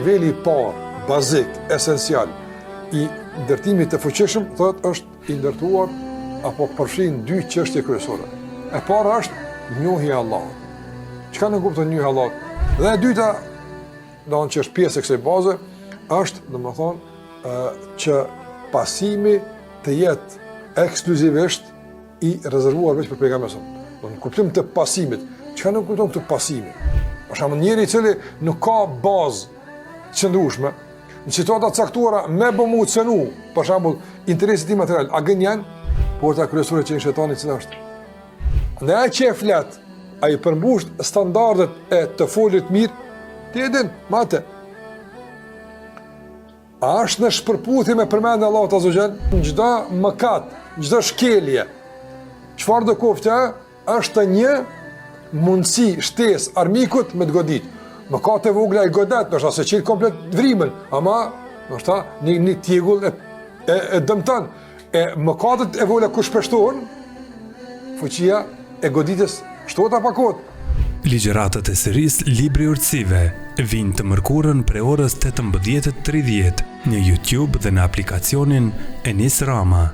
niveli i parë, bazik, esencial, i ndërtimit të fuqishëm, thotë është i ndërtuar apo përfshin dy çështje kryesore. E para është njohja e Allahut. Çka në kupton njohja e Allahut? Dhe e dyta, domthonjë që është pjesë e kësaj baze, është domethënë që pasimi të jetë ekskluzivisht i rezervuar vetëm për pejgamberin. Do në kuptim të pasimit. Çka nuk kupton këtë pasimi? Për shembull, njëri i cili nuk ka bazë të qëndrueshme, në situata të caktuara me bëmu të cenu, për shembull, interesit i material, a gën janë, por ta kryesore që në shetani cila është. Dhe ai që e flet, ai përmbush standardet e të folit mirë, ti e din, mate. A është në shpërputhje me përmendjen e Allahut Azza wa Jall, në çdo mëkat, në çdo shkelje. Çfarë do koftë, është një mundësi, shtesë armikut me të godit. Mëkate vogla i godet, ndoshta se qel komplet vrimën, ama ndoshta një tjegull e dëmton. E mëkatet e vogla ku shpeshtohen, fuqia e goditës shtohet apo kot. Ligjëratët e serisë Libri i Urtësive vijnë të mërkurën prej orës 18:30 në YouTube dhe në aplikacionin Enis Rama.